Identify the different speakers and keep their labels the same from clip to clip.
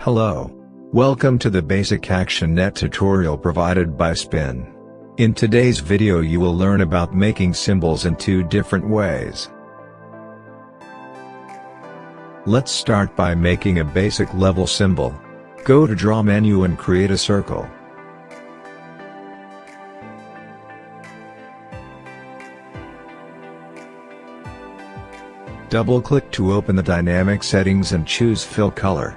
Speaker 1: Hello. Welcome to the basic ActionNET tutorial provided by Spin. In today's video you will learn about making symbols in two different ways. Let's start by making a basic level symbol. Go to Draw menu and create a circle. Double-click to open the dynamic settings and choose Fill Color.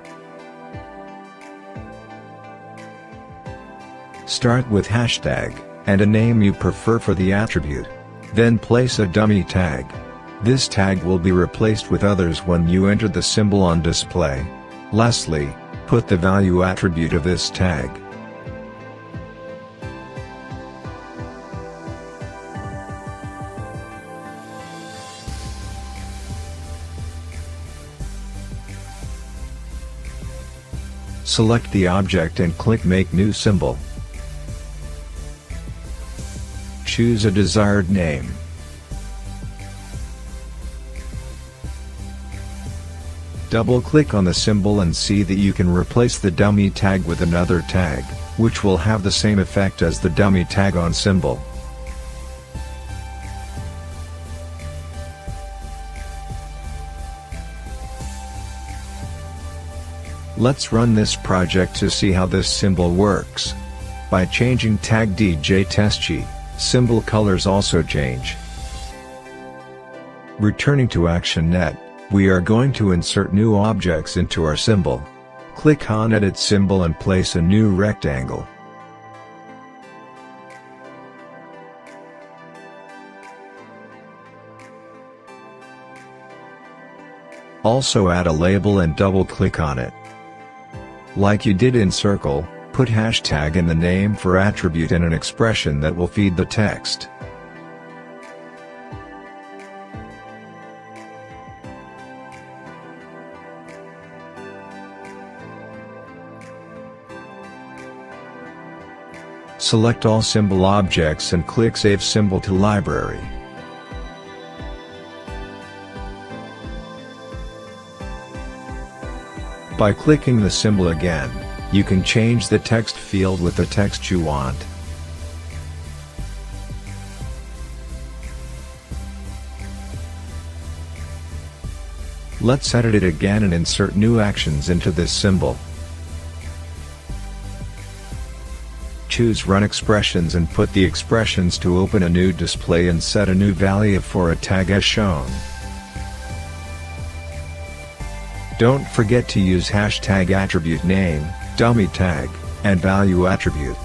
Speaker 1: Start with hashtag, and a name you prefer for the attribute. Then place a dummy tag. This tag will be replaced with others when you enter the symbol on display. Lastly, put the value attribute of this tag. Select the object and click Make New Symbol. Choose a desired name. Double-click on the symbol and see that you can replace the dummy tag with another tag, which will have the same effect as the dummy tag on symbol. Let's run this project to see how this symbol works. By changing tag DJ TestG, symbol colors also change. Returning to ActionNET, we are going to insert new objects into our symbol. Click on Edit Symbol and place a new rectangle. Also add a label and double-click on it. Like you did in Circle, put hashtag in the name for attribute and an expression that will feed the text. Select all symbol objects and click Save Symbol to Library. By clicking the symbol again, you can change the text field with the text you want. Let's edit it again and insert new actions into this symbol. Choose Run Expressions and put the expressions to open a new display and set a new value for a tag as shown. Don't forget to use hashtag attribute name, dummy tag, and value attribute.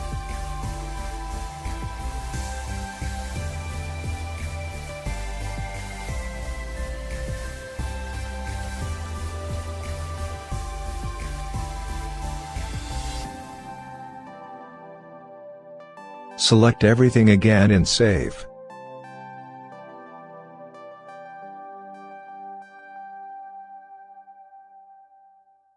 Speaker 1: Select everything again and save.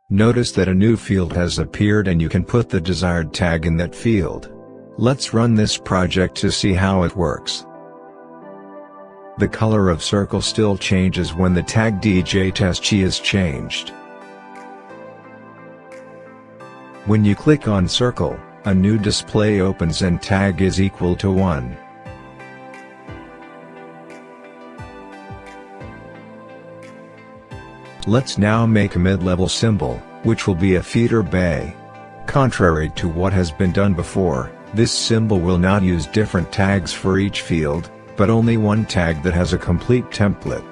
Speaker 1: Notice that a new field has appeared and you can put the desired tag in that field. Let's run this project to see how it works. The color of circle still changes when the tag DJ TestG is changed. When you click on circle, a new display opens and tag is equal to 1. Let's now make a mid-level symbol, which will be a feeder bay. Contrary to what has been done before, this symbol will not use different tags for each field, but only one tag that has a complete template.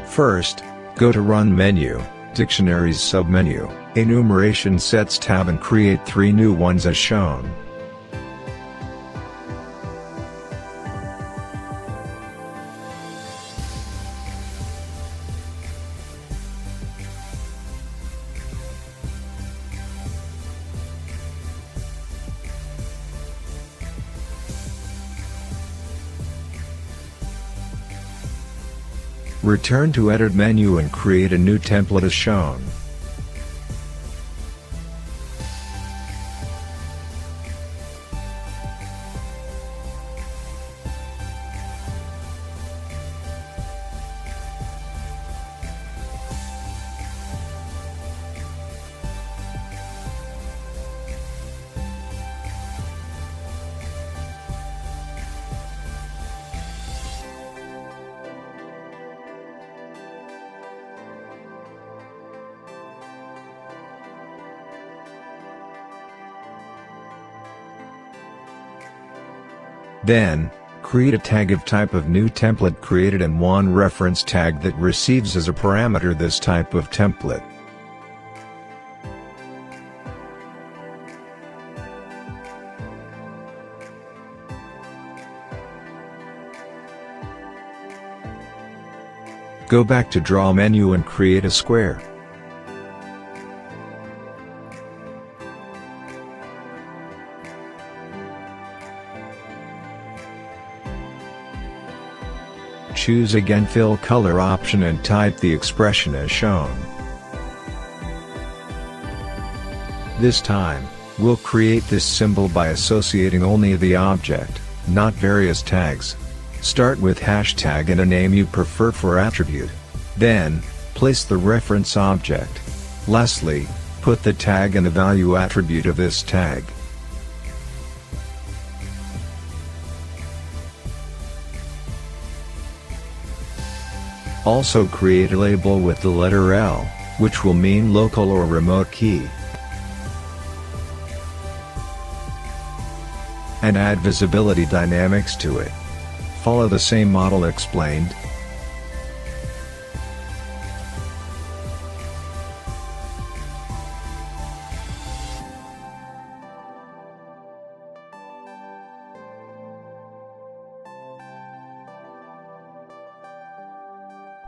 Speaker 1: First, go to Run menu, Dictionaries submenu, Enumeration Sets tab and create 3 new ones as shown. Return to Edit menu and create a new template as shown. Then, create a tag of type of new template created and one reference tag that receives as a parameter this type of template. Go back to Draw menu and create a square. Choose again Fill Color option and type the expression as shown. This time, we'll create this symbol by associating only the object, not various tags. Start with hashtag and a name you prefer for attribute. Then, place the reference object. Lastly, put the tag and the value attribute of this tag. Also create a label with the letter L, which will mean local or remote key. And add visibility dynamics to it. Follow the same model explained.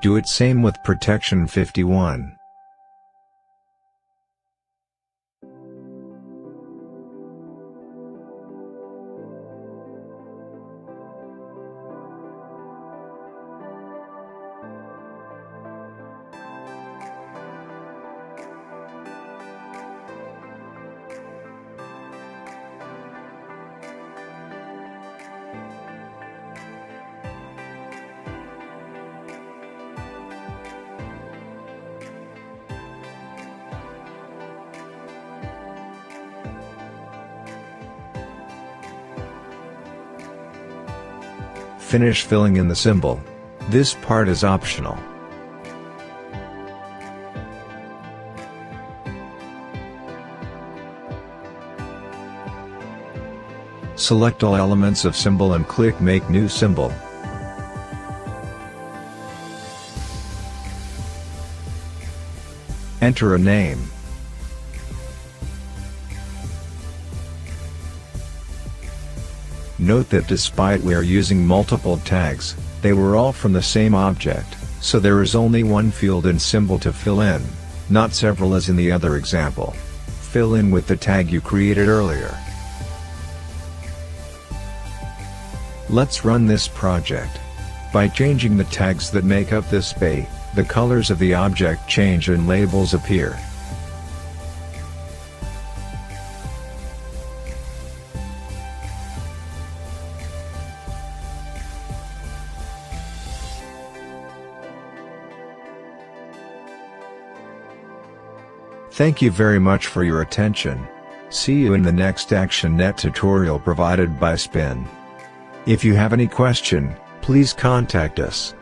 Speaker 1: Do it same with protection 51. Finish filling in the symbol. This part is optional. Select all elements of symbol and click Make New Symbol. Enter a name. Note that despite we are using multiple tags, they were all from the same object, so there is only one field and symbol to fill in, not several as in the other example. Fill in with the tag you created earlier. Let's run this project. By changing the tags that make up this space, the colors of the object change and labels appear. Thank you very much for your attention. See you in the next ActionNET tutorial provided by Spin. If you have any question, please contact us.